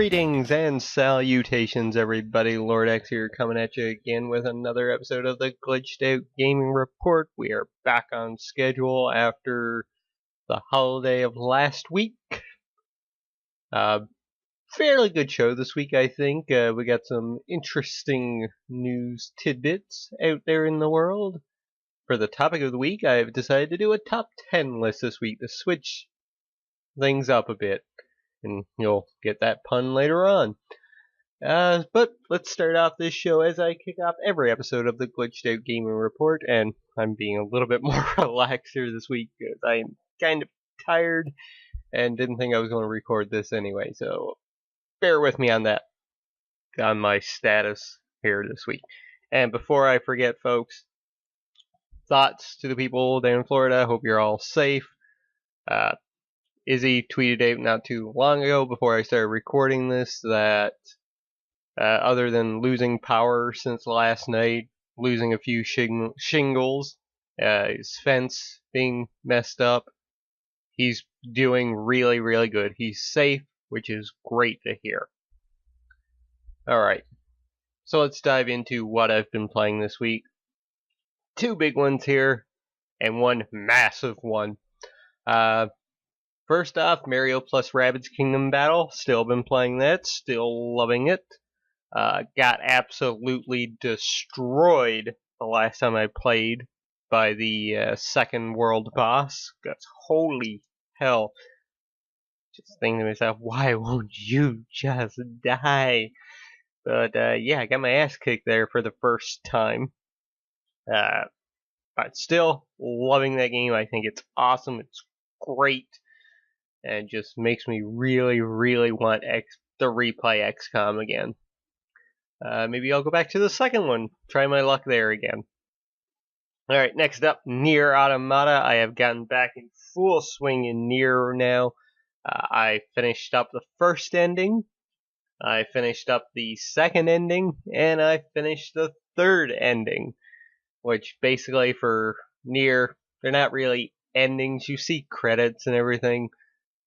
Greetings and salutations, everybody. Lord X here, coming at you again with another episode of the Glitched Out Gaming Report. We are back on schedule after the holiday of last week. Fairly good show this week, I think. We got some interesting news tidbits out there in the world. For the topic of the week, I've decided to do a top 10 list this week to switch things up a bit. And you'll get that pun later on. But let's start off this show as I kick off every episode of the Glitched Out Gaming Report, and I'm being a little bit more relaxed here this week because I'm kind of tired and didn't think I was going to record this anyway, so bear with me on that, on my status here this week. And before I forget, folks, thoughts to the people down in Florida. Hope you're all safe. Izzy tweeted out not too long ago before I started recording this that other than losing power since last night, losing a few shingles, his fence being messed up, he's doing really, really good. He's safe, which is great to hear. Alright, so let's dive into what I've been playing this week. Two big ones here, and one massive one. First off, Mario plus Rabbids Kingdom Battle. Still been playing that. Still loving it. Got absolutely destroyed the last time I played by the second world boss. That's holy hell. Just thinking to myself, why won't you just die? But yeah, I got my ass kicked there for the first time. But still loving that game. I think it's awesome. It's great. And just makes me really, really want to replay XCOM again. Maybe I'll go back to the second one, try my luck there again. Alright, next up, Nier Automata. I have gotten back in full swing in Nier now. I finished up the first ending, I finished up the second ending, and I finished the third ending. Which basically for Nier, they're not really endings, you see credits and everything.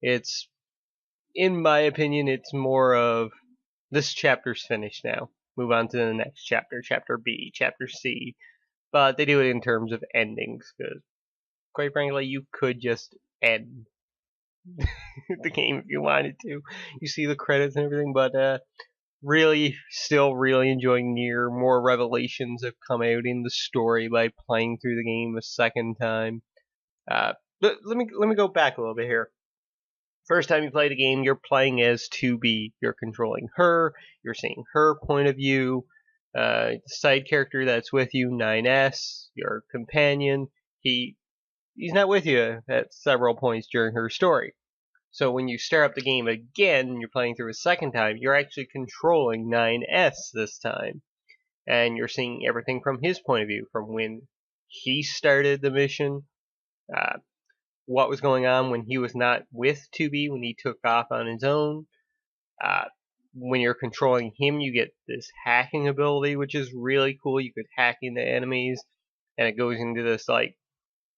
It's, in my opinion, it's more of, this chapter's finished now. Move on to the next chapter, chapter B, chapter C. But they do it in terms of endings, because, quite frankly, you could just end the game if you wanted to. You see the credits and everything, but really, still really enjoying Nier. More revelations have come out in the story by playing through the game a second time. But let me go back a little bit here. First time you play the game, you're playing as 2B. You're controlling her. You're seeing her point of view. The side character that's with you, 9S, your companion, he's not with you at several points during her story. So when you start up the game again, and you're playing through a second time, you're actually controlling 9S this time. And you're seeing everything from his point of view, from when he started the mission, what was going on when he was not with 2B, when he took off on his own. When you're controlling him, you get this hacking ability, which is really cool. You could hack into enemies, and it goes into this, like,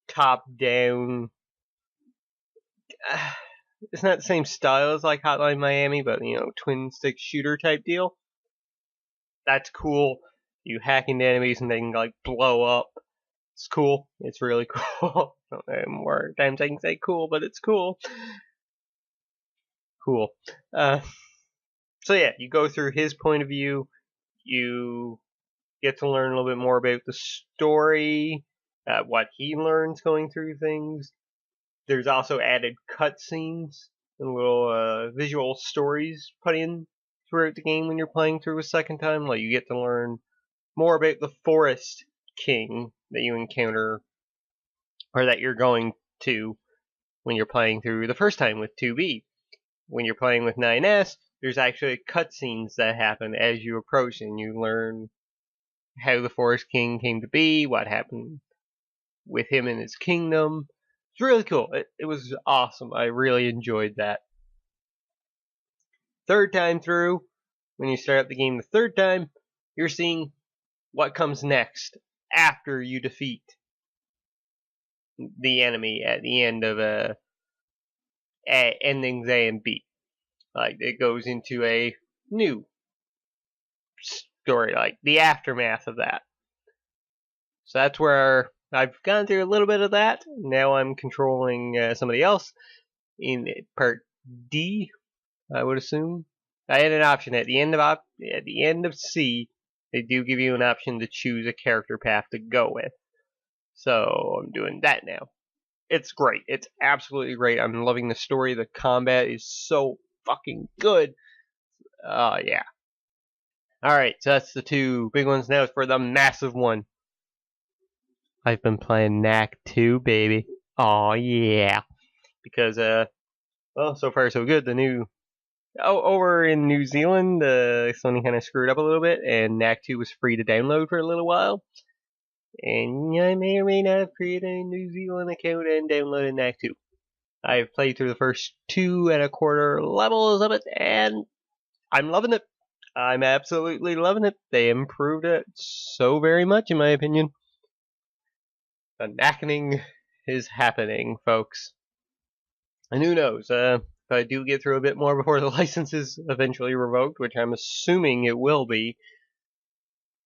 top-down... it's not the same style as, like, Hotline Miami, but, you know, twin-stick shooter type deal. That's cool. You hack into enemies, and they can, like, blow up. It's cool. It's really cool. More times I can say cool, but it's cool. Cool. So yeah, you go through his point of view. You get to learn a little bit more about the story, what he learns going through things. There's also added cutscenes and little visual stories put in throughout the game when you're playing through a second time. Like you get to learn more about the Forest King that you encounter, or that you're going to when you're playing through the first time with 2B. When you're playing with 9S, there's actually cutscenes that happen as you approach, and you learn how the Forest King came to be, what happened with him and his kingdom. It's really cool. It was awesome. I really enjoyed that. Third time through, when you start up the game the third time, you're seeing what comes next after you defeat the enemy at the end of endings A and B. Like, it goes into a new story, like the aftermath of that. So that's where I've gone through a little bit of that. Now I'm controlling somebody else in part D, I would assume. I had an option at the end of C. They do give you an option to choose a character path to go with. So I'm doing that now. It's great. It's absolutely great. I'm loving the story. The combat is so fucking good. Yeah. Alright, so that's the two big ones. Now for the massive one. I've been playing Knack 2, baby. Oh yeah. Because, well, so far so good. The new... over in New Zealand, Sony kind of screwed up a little bit, and Knack 2 was free to download for a little while. And I may or may not have created a New Zealand account and downloaded Knack 2. I've played through the first 2.25 levels of it, and I'm loving it. I'm absolutely loving it. They improved it so very much, in my opinion. The knackening is happening, folks. And who knows, if I do get through a bit more before the license is eventually revoked, which I'm assuming it will be,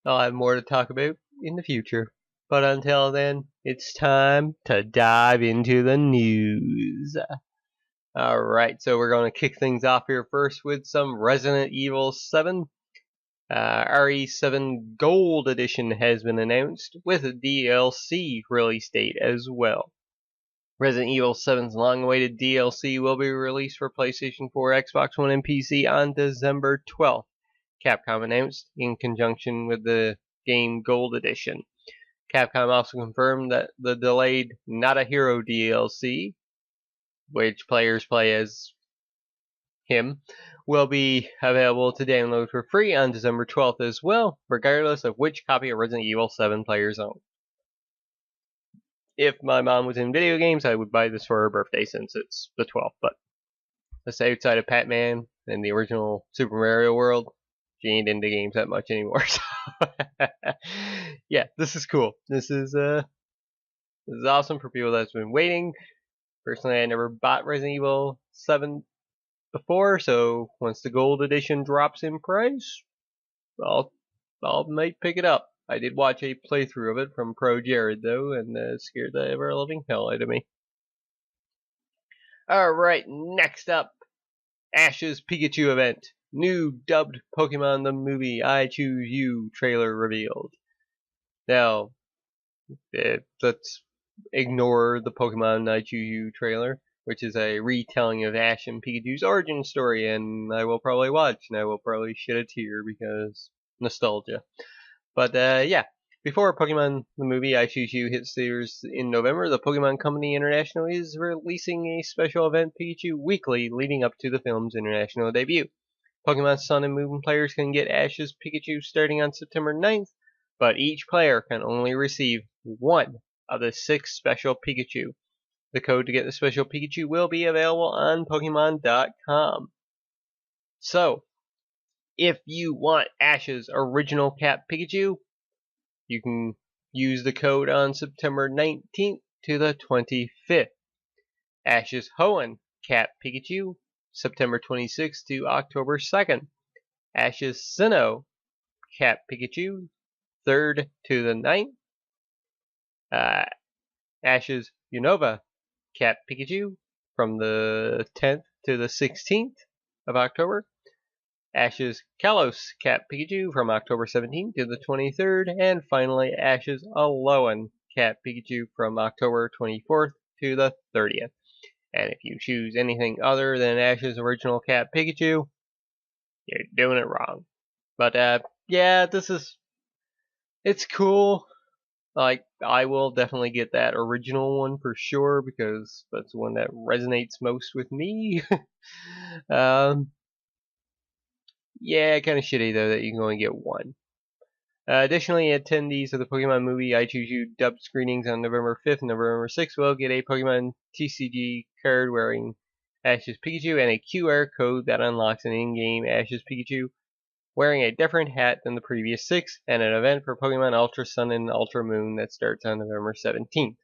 I'll have more to talk about in the future. But until then, it's time to dive into the news. Alright, so we're going to kick things off here first with some Resident Evil 7. RE7 Gold Edition has been announced, with a DLC release date as well. Resident Evil 7's long-awaited DLC will be released for PlayStation 4, Xbox One, and PC on December 12th, Capcom announced, in conjunction with the game Gold Edition. Capcom also confirmed that the delayed Not a Hero DLC, which players play as him, will be available to download for free on December 12th as well, regardless of which copy of Resident Evil 7 players own. If my mom was in video games, I would buy this for her birthday since it's the 12th, but that's outside of Pac-Man and the original Super Mario World. She ain't into games that much anymore. So yeah, this is cool. This is awesome for people that's been waiting. Personally, I never bought Resident Evil 7 before, so once the Gold Edition drops in price, I'll might pick it up. I did watch a playthrough of it from Pro Jared though, and scared the ever-loving hell out of me. Alright, next up, Ash's Pikachu event. New dubbed Pokemon the Movie I Choose You trailer revealed. Now, let's ignore the Pokemon I Choose You trailer, which is a retelling of Ash and Pikachu's origin story, and I will probably watch, and I will probably shed a tear because nostalgia. But yeah, before Pokemon the Movie I Choose You hits theaters in November, the Pokemon Company International is releasing a special event Pikachu Weekly leading up to the film's international debut. Pokemon Sun and Moon players can get Ash's Pikachu starting on September 9th, but each player can only receive one of the 6 special Pikachu. The code to get the special Pikachu will be available on Pokemon.com. So, if you want Ash's original Cat Pikachu, you can use the code on September 19th to the 25th. Ash's Hoenn Cat Pikachu, September 26th to October 2nd. Ash's Sinnoh Cat Pikachu, 3rd to the 9th. Ash's Unova Cat Pikachu from the 10th to the 16th of October. Ash's Kalos Cat Pikachu from October 17th to the 23rd. And finally, Ash's Alolan Cat Pikachu from October 24th to the 30th. And if you choose anything other than Ash's original Cat Pikachu, you're doing it wrong. But yeah, it's cool. Like, I will definitely get that original one for sure, because that's the one that resonates most with me. Yeah, kind of shitty though that you can only get one. Additionally, attendees of the Pokemon Movie I Choose You dubbed screenings on November 5th and November 6th will get a Pokemon TCG card wearing Ash's Pikachu and a QR code that unlocks an in-game Ash's Pikachu wearing a different hat than the previous 6, and an event for Pokemon Ultra Sun and Ultra Moon that starts on November 17th.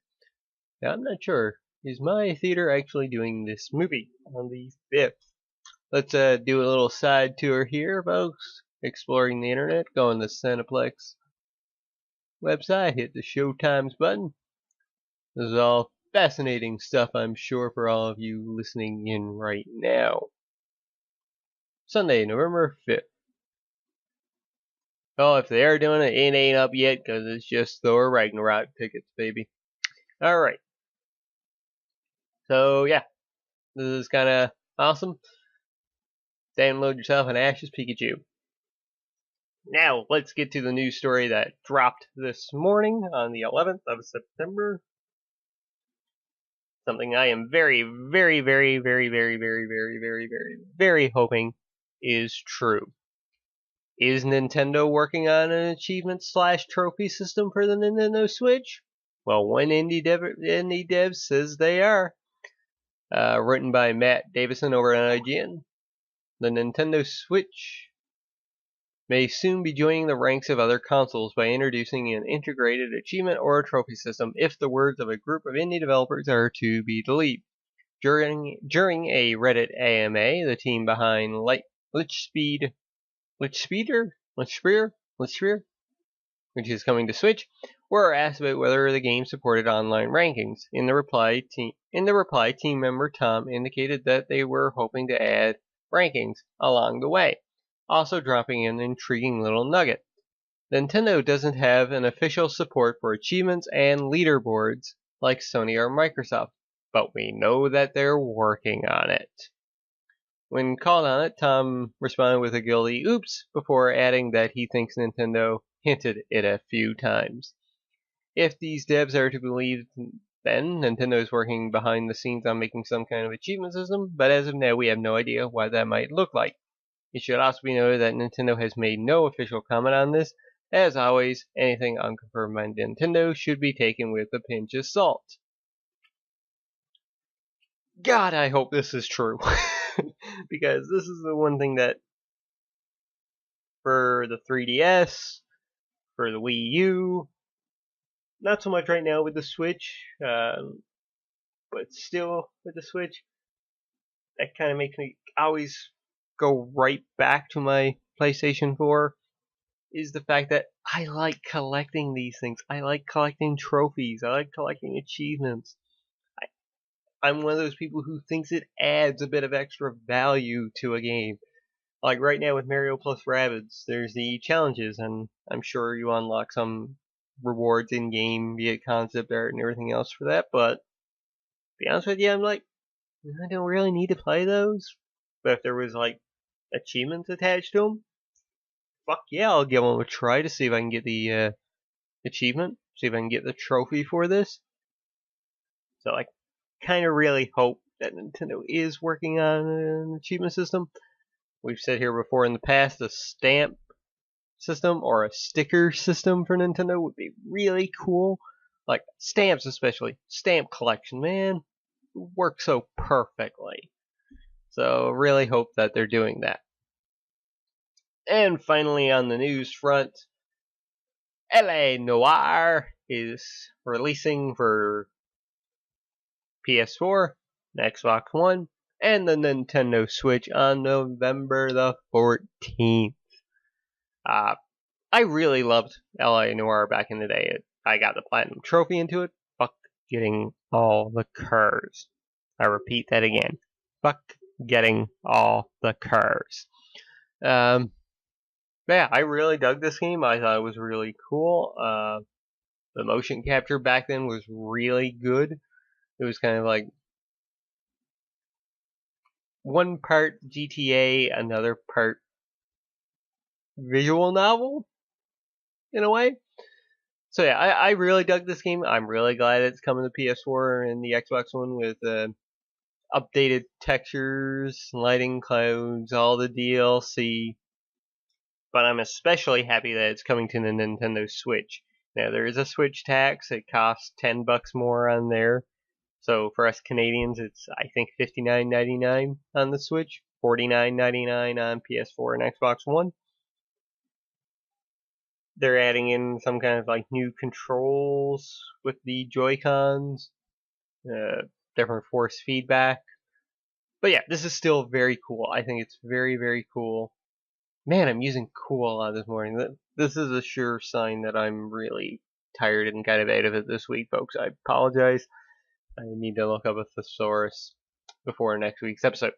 Now, I'm not sure. Is my theater actually doing this movie on the 5th? let's do a little side tour here, folks. Exploring the internet, go on the Cineplex website, hit the Showtimes button. This is all fascinating stuff, I'm sure, for all of you listening in right now. Sunday, November 5th. Oh, if they are doing it, it ain't up yet, because it's just Thor Ragnarok tickets, baby. Alright. So, yeah. This is kind of awesome. Download yourself an Ash's Pikachu. Now, let's get to the news story that dropped this morning on the 11th of September. Something I am very, very, very, very, very, very, very, very, very, very hoping is true. Is Nintendo working on an achievement/trophy system for the Nintendo Switch? Well, one indie dev says they are. Written by Matt Davison over at IGN. The Nintendo Switch may soon be joining the ranks of other consoles by introducing an integrated achievement or a trophy system, if the words of a group of indie developers are to be believed. During a Reddit AMA, the team behind Lichspeed, which is coming to Switch, were asked about whether the game supported online rankings. In the reply, team member Tom indicated that they were hoping to add rankings along the way, also dropping an intriguing little nugget. Nintendo doesn't have an official support for achievements and leaderboards like Sony or Microsoft, but we know that they're working on it. When called on it, Tom responded with a guilty oops before adding that he thinks Nintendo hinted it a few times. If these devs are to believe, then Nintendo is working behind the scenes on making some kind of achievement system, but as of now we have no idea what that might look like. It should also be noted that Nintendo has made no official comment on this. As always, anything unconfirmed by Nintendo should be taken with a pinch of salt. God, I hope this is true. Because this is the one thing that, for the 3DS, for the Wii U, not so much right now with the Switch, but still with the Switch, that kind of makes me always go right back to my PlayStation 4, is the fact that I like collecting these things. I like collecting trophies. I like collecting achievements. I'm one of those people who thinks it adds a bit of extra value to a game. Like right now with Mario plus Rabbids, there's the challenges, and I'm sure you unlock some rewards in game, be it concept art and everything else for that. But to be honest with you, I'm like, I don't really need to play those. But if there was like achievements attached to them, fuck yeah, I'll give them a try to see if I can get the achievement, see if I can get the trophy for this. So I kind of really hope that Nintendo is working on an achievement system. We've said here before in the past, a stamp system or a sticker system for Nintendo would be really cool. Like stamps, especially stamp collection, man, works so perfectly. So really hope that they're doing that. And finally, on the news front, LA Noire is releasing for PS4, Xbox One, and the Nintendo Switch on November the 14th. I really loved LA Noire back in the day. I got the Platinum Trophy into it. Fuck getting all the cars. I repeat that again. Fuck getting all the cars. Yeah, I really dug this game. I thought it was really cool. The motion capture back then was really good. It was kind of like one part GTA, another part visual novel, in a way. So yeah, I really dug this game. I'm really glad it's coming to PS4 and the Xbox One with updated textures, lighting, clouds, all the DLC. But I'm especially happy that it's coming to the Nintendo Switch. Now there is a Switch tax. It costs $10 more on there. So for us Canadians, it's I think $59.99 on the Switch, $49.99 on PS4 and Xbox One. They're adding in some kind of like new controls with the Joy-Cons, different force feedback. But yeah, this is still very cool. I think it's very, very cool. Man, I'm using cool a lot this morning. This is a sure sign that I'm really tired and kind of out of it this week, folks. I apologize. I need to look up a thesaurus before next week's episode.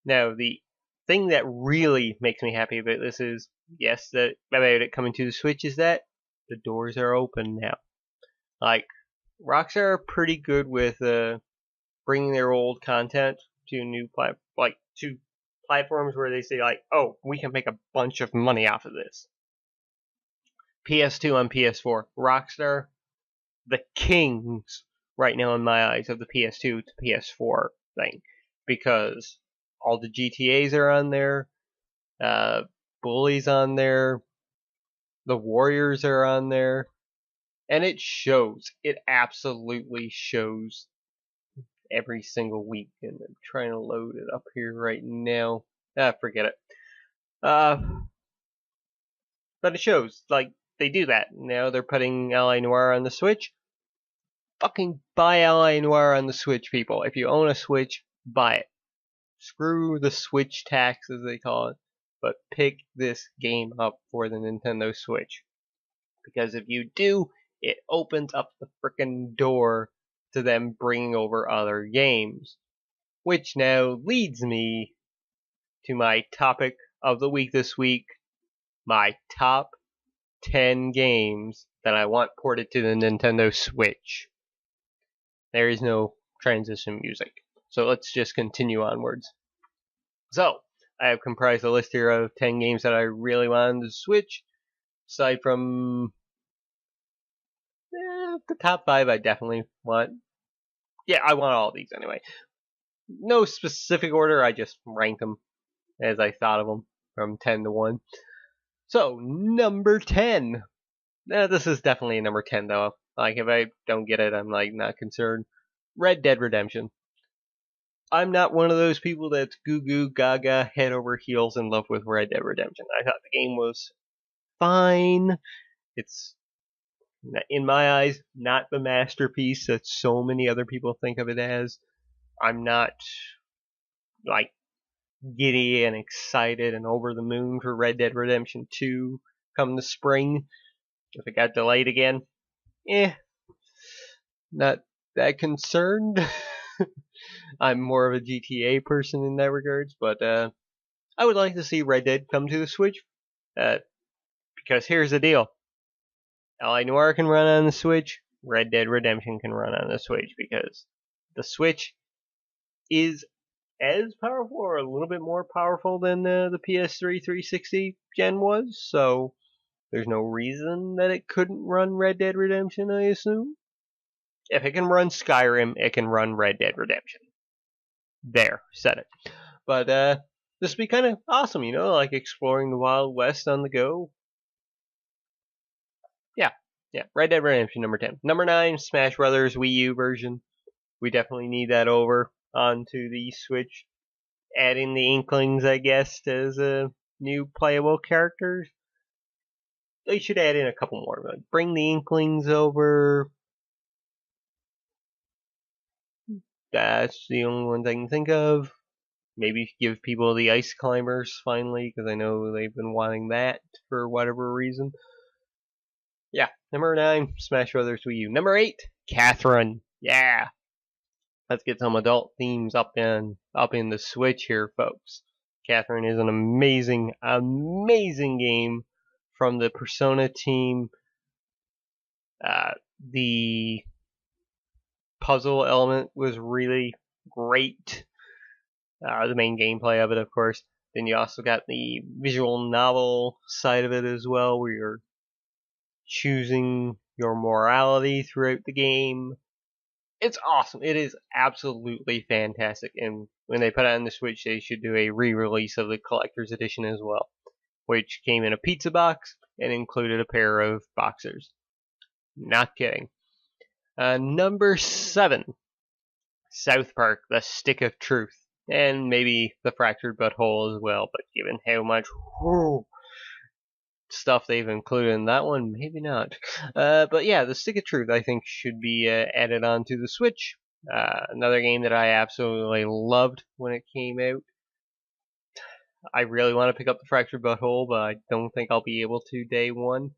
Now, the thing that really makes me happy about this is, yes, about it coming to the Switch is that the doors are open now. Like, Rockstar are pretty good with bringing their old content to new to platforms where they say like, oh, we can make a bunch of money off of this. PS2 on PS4, Rockstar, the kings right now in my eyes of the PS2 to PS4 thing, because all the GTAs are on there, Bully's on there, the Warriors are on there, and it shows. It absolutely shows every single week. And I'm trying to load it up here right now. Forget it. But it shows. Like, they do that. Now they're putting L.A. Noire on the Switch. Fucking buy L.A. Noire on the Switch, people. If you own a Switch, buy it. Screw the Switch tax, as they call it. But pick this game up for the Nintendo Switch. Because if you do, it opens up the frickin' door to them bringing over other games. Which now leads me to my topic of the week this week. My top 10 games that I want ported to the Nintendo Switch. There is no transition music. So let's just continue onwards. So, I have comprised a list here of 10 games that I really wanted to Switch. Aside from the top 5 I definitely want. Yeah, I want all of these anyway. No specific order, I just ranked them as I thought of them from 10 to 1. So, number 10. This is definitely a number 10 though. Like, if I don't get it, I'm like not concerned. Red Dead Redemption. I'm not one of those people that's goo goo gaga head over heels in love with Red Dead Redemption. I thought the game was fine. It's, in my eyes, not the masterpiece that so many other people think of it as. I'm not like giddy and excited and over the moon for Red Dead Redemption 2 come the spring. If it got delayed again, not that concerned. I'm more of a GTA person in that regards, but I would like to see Red Dead come to the Switch. Because here's the deal. L.A. Noire can run on the Switch, Red Dead Redemption can run on the Switch, because the Switch is as powerful or a little bit more powerful than the PS3 360 gen was, so there's no reason that it couldn't run Red Dead Redemption, I assume. If it can run Skyrim, it can run Red Dead Redemption. There, said it. But this would be kind of awesome, like exploring the Wild West on the go. Yeah, Red Dead Redemption number 10. Number 9, Smash Brothers Wii U version. We definitely need that over onto the Switch. Adding the Inklings, I guess, as new playable characters. They should add in a couple more. But bring the Inklings over. That's the only ones I can think of. Maybe give people the Ice Climbers finally, because I know they've been wanting that for whatever reason. Yeah, number 9, Smash Brothers Wii U. Number 8, Catherine. Yeah. Let's get some adult themes up in the Switch here, folks. Catherine is an amazing, amazing game from the Persona team. The puzzle element was really great. The main gameplay of it, of course. Then you also got the visual novel side of it as well, where you're choosing your morality throughout the game. It's awesome. It is absolutely fantastic. And when they put it on the Switch, they should do a re-release of the collector's edition as well, which came in a pizza box and included a pair of boxers. Not kidding. Number 7, South Park: The Stick of Truth. And maybe The Fractured But Whole as well, but given how much stuff they've included in that one, maybe not. But yeah, the Stick of Truth I think should be added onto the Switch. Another game that I absolutely loved when it came out. I really want to pick up the Fractured Butthole, but I don't think I'll be able to day one.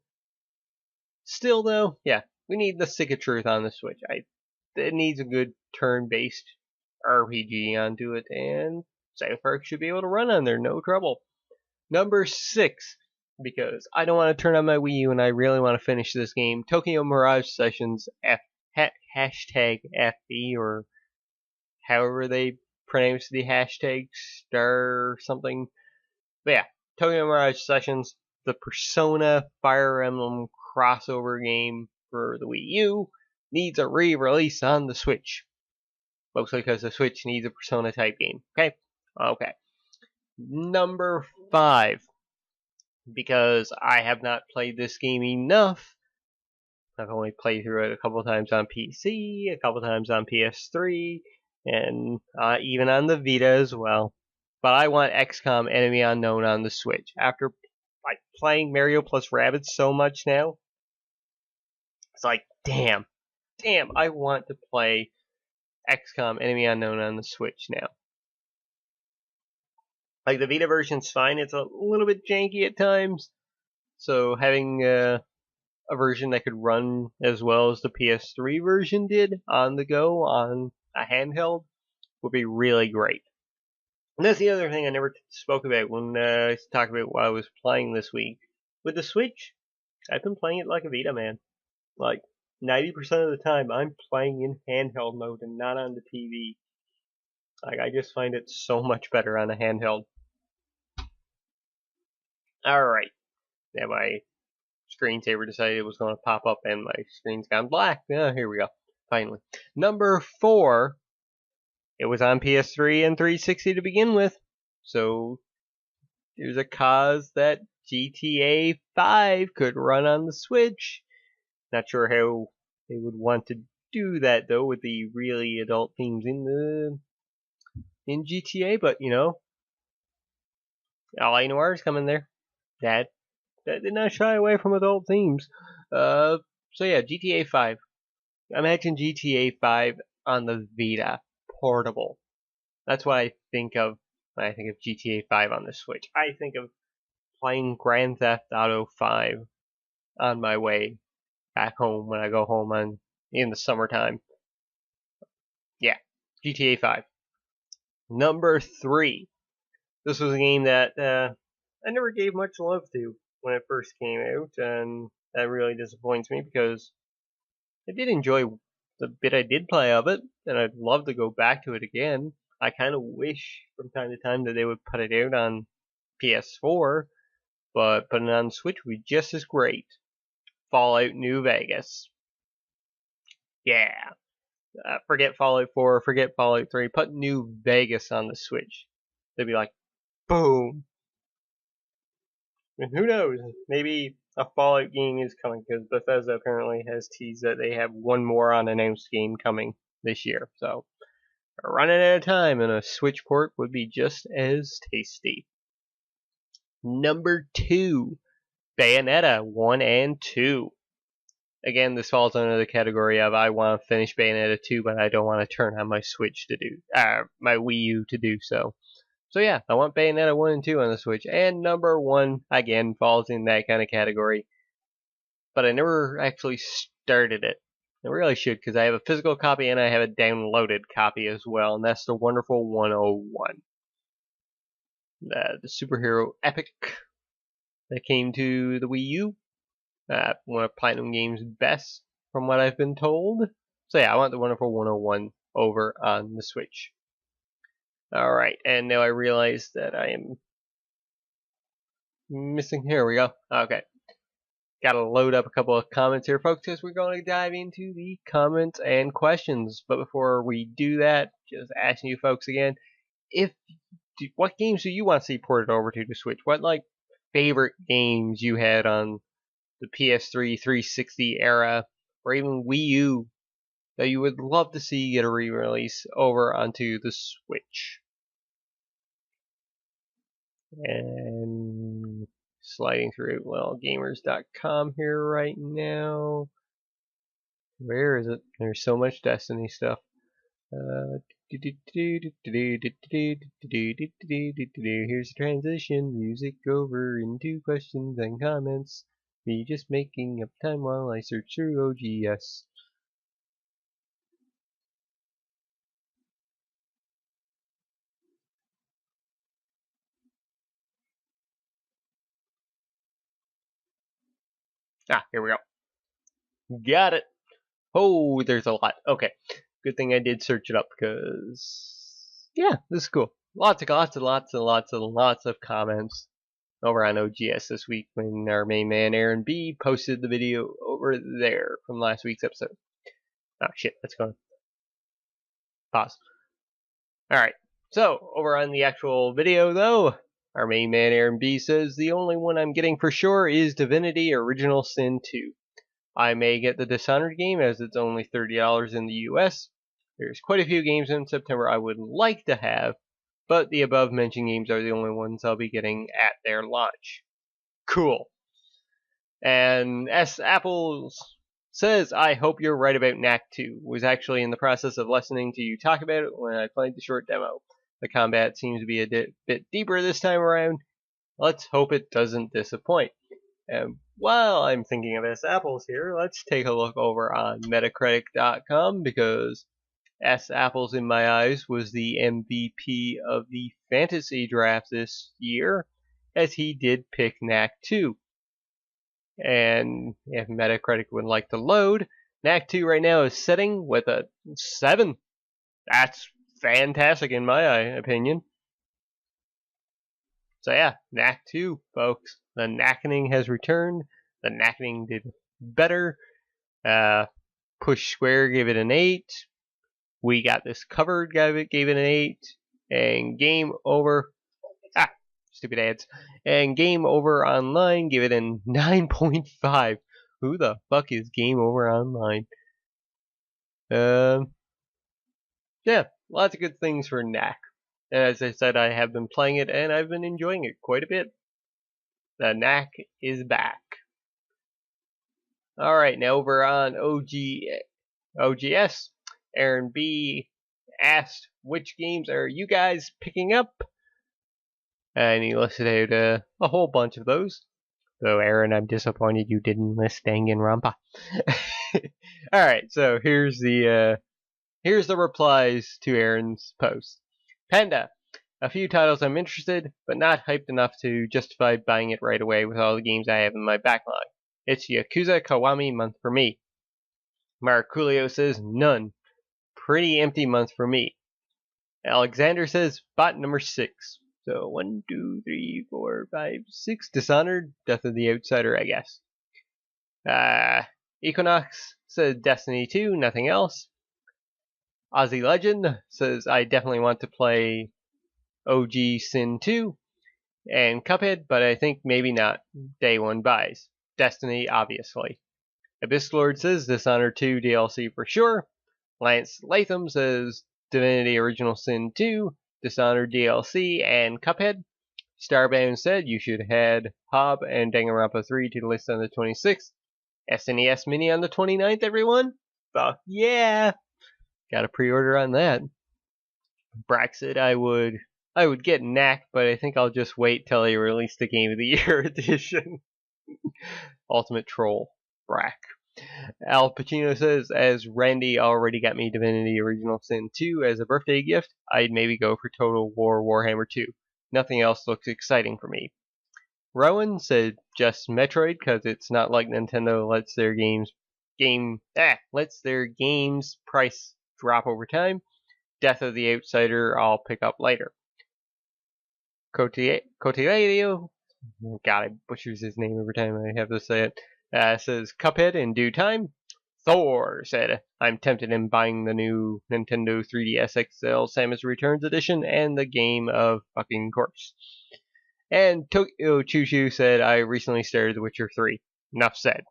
Still though, yeah, we need the Stick of Truth on the Switch. It needs a good turn-based RPG onto it, and South Park should be able to run on there, no trouble. Number 6, because I don't want to turn on my Wii U and I really want to finish this game, Tokyo Mirage Sessions hashtag FB, or however they pronounce the hashtag, star something. But yeah, Tokyo Mirage Sessions, the Persona Fire Emblem crossover game for the Wii U, needs a re-release on the Switch. Mostly because the Switch needs a Persona type game. Okay? Okay. Number 5, because I have not played this game enough. I've only played through it a couple times on PC, a couple times on PS3, and even on the Vita as well. But I want XCOM Enemy Unknown on the Switch. After playing Mario plus Rabbids so much now, it's like, damn, I want to play XCOM Enemy Unknown on the Switch now. Like, the Vita version's fine, it's a little bit janky at times, so having a version that could run as well as the PS3 version did on the go on a handheld would be really great. And that's the other thing I never spoke about when I talked about what I was playing this week. With the Switch, I've been playing it like a Vita, man. Like, 90% of the time, I'm playing in handheld mode and not on the TV. Like, I just find it so much better on a handheld. Alright. Yeah, my screensaver decided it was going to pop up and my screen's gone black. Yeah, here we go. Finally. Number 4. It was on PS3 and 360 to begin with. So, there's a cause that GTA 5 could run on the Switch. Not sure how they would want to do that though with the really adult themes in GTA, but you know, LA Noir is coming there. That did not shy away from adult themes. So yeah, GTA 5. Imagine GTA 5 on the Vita, portable. That's what I think of when I think of GTA 5 on the Switch. I think of playing Grand Theft Auto 5 on my way back home when I go home in the summertime. Yeah, GTA 5. Number 3. This was a game that I never gave much love to when it first came out, and that really disappoints me because I did enjoy the bit I did play of it, and I'd love to go back to it again. I kind of wish from time to time that they would put it out on PS4, but putting it on the Switch would be just as great. Fallout New Vegas. Yeah. Forget Fallout 4, forget Fallout 3, put New Vegas on the Switch. They'd be like, boom. And who knows, maybe a Fallout game is coming, because Bethesda apparently has teased that they have one more unannounced game coming this year. So, we're running out of time, and a Switch port would be just as tasty. Number 2, Bayonetta 1 and 2. Again, this falls under the category of I want to finish Bayonetta 2, but I don't want to turn on my Switch to do, my Wii U to do so. So yeah, I want Bayonetta 1 and 2 on the Switch. And number 1, again, falls in that kind of category. But I never actually started it. I really should, because I have a physical copy and I have a downloaded copy as well, and that's the wonderful 101. The superhero epic that came to the Wii U. One of Platinum Games' best, from what I've been told. So yeah, I want the wonderful 101 over on the Switch. Alright, and now I realize that I am missing. Here we go. Okay. Gotta load up a couple of comments here, folks, because we're going to dive into the comments and questions. But before we do that, just asking you folks again, what games do you want to see ported over to the Switch? What, like, favorite games you had on the PS3, 360 era, or even Wii U that you would love to see get a re-release over onto the Switch? And sliding through gamers.com here right now. Where is it? There's so much Destiny stuff. Here's the transition. Music over into questions and comments. Me just making up time while I search through OGS. Here we go. Got it. Oh, there's a lot. Okay. Good thing I did search it up because, yeah, this is cool. Lots of comments over on OGS this week when our main man Aaron B posted the video over there from last week's episode. Oh shit, that's going. Pause. Alright, so over on the actual video though, our main man Aaron B says the only one I'm getting for sure is Divinity Original Sin 2. I may get the Dishonored game as it's only $30 in the US. There's quite a few games in September I would like to have, but the above mentioned games are the only ones I'll be getting at their launch. Cool. And S. Apples says, I hope you're right about Knack 2. Was actually in the process of listening to you talk about it when I played the short demo. The combat seems to be a bit deeper this time around. Let's hope it doesn't disappoint. And while I'm thinking of S. Apples here, let's take a look over on Metacritic.com because S. Apples, in my eyes, was the MVP of the fantasy draft this year, as he did pick Knack 2. And if Metacritic would like to load, Knack 2 right now is sitting with a 7. That's fantastic in my opinion. So yeah, Knack 2, folks. The knackening has returned. The knackening did better. Push Square gave it an 8. We Got This Covered gave it an 8. And Game Over... stupid ads. And Game Over Online gave it a 9.5. Who the fuck is Game Over Online? Yeah, lots of good things for Knack. And as I said, I have been playing it and I've been enjoying it quite a bit. The Knack is back. Alright, now over on OGS, Aaron B asked, which games are you guys picking up? And he listed out a whole bunch of those. So Aaron, I'm disappointed you didn't list Danganronpa. Alright, so here's the replies to Aaron's post. Panda, a few titles I'm interested, but not hyped enough to justify buying it right away with all the games I have in my backlog. It's Yakuza Kiwami month for me. Marculio says none. Pretty empty month for me. Alexander says bot number 6. So 1, 2, 3, 4, 5, 6. Dishonored, Death of the Outsider, I guess. Equinox says Destiny 2, nothing else. Aussie Legend says I definitely want to play OG Sin 2 and Cuphead, but I think maybe not. Day 1 buys. Destiny, obviously. Abyss Lord says Dishonored 2 DLC for sure. Lance Latham says Divinity Original Sin 2, Dishonored DLC, and Cuphead. Starbound said you should add Hob and Danganronpa 3 to the list on the 26th. SNES Mini on the 29th, everyone? Fuck yeah! Got a pre-order on that. Braxit, I would get Knack, but I think I'll just wait till they release the Game of the Year edition. Ultimate Troll. Brack. Al Pacino says, as Randy already got me Divinity Original Sin 2 as a birthday gift, I'd maybe go for Total War Warhammer 2. Nothing else looks exciting for me. Rowan said just Metroid, because it's not like Nintendo lets their games price drop over time. Death of the Outsider I'll pick up later. Cotilio, God, I butchers his name every time I have to say it, says Cuphead in due time. Thor said, I'm tempted in buying the new Nintendo 3DS XL Samus Returns edition and the Game of fucking Corpse. And Tokyo Choo said, I recently started The Witcher 3. Enough said.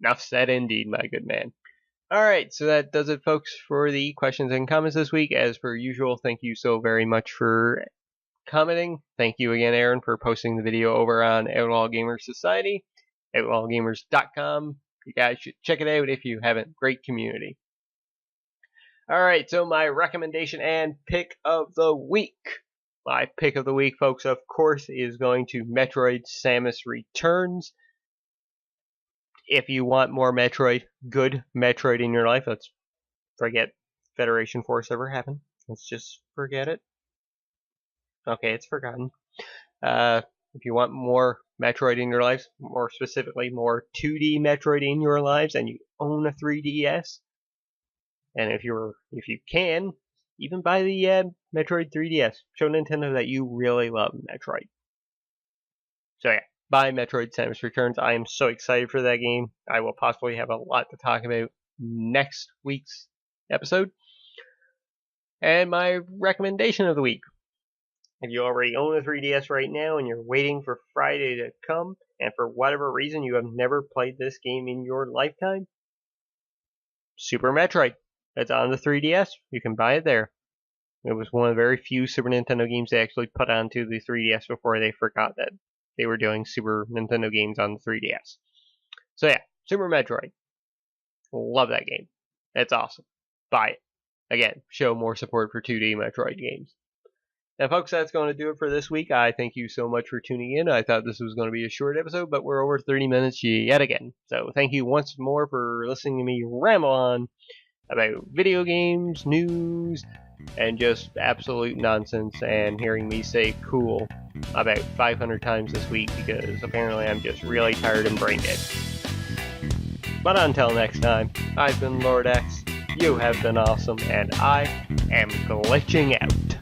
Enough said indeed, my good man. Alright, so that does it, folks, for the questions and comments this week. As per usual, thank you so very much for commenting. Thank you again, Aaron, for posting the video over on Outlaw Gamers Society, outlawgamers.com. You guys should check it out if you haven't. Great community. Alright, so my recommendation and pick of the week. My pick of the week, folks, of course, is going to Metroid Samus Returns. If you want more Metroid, good Metroid in your life, let's forget Federation Force ever happened. Let's just forget it. Okay, it's forgotten. If you want more Metroid in your lives, more specifically more 2D Metroid in your lives, and you own a 3DS, and if you can, even buy the Metroid 3DS. Show Nintendo that you really love Metroid. So yeah, buy Metroid Samus Returns. I am so excited for that game. I will possibly have a lot to talk about next week's episode. And my recommendation of the week. If you already own a 3DS right now and you're waiting for Friday to come, and for whatever reason you have never played this game in your lifetime, Super Metroid. It's on the 3DS. You can buy it there. It was one of the very few Super Nintendo games they actually put onto the 3DS before they forgot that they were doing Super Nintendo games on the 3DS. So yeah, Super Metroid. Love that game. It's awesome. Buy it. Again, show more support for 2D Metroid games. Now, folks, that's going to do it for this week. I thank you so much for tuning in. I thought this was going to be a short episode, but we're over 30 minutes yet again. So thank you once more for listening to me ramble on about video games, news, and just absolute nonsense, and hearing me say cool about 500 times this week because apparently I'm just really tired and brain dead. But until next time, I've been Lord X, you have been awesome, and I am glitching out.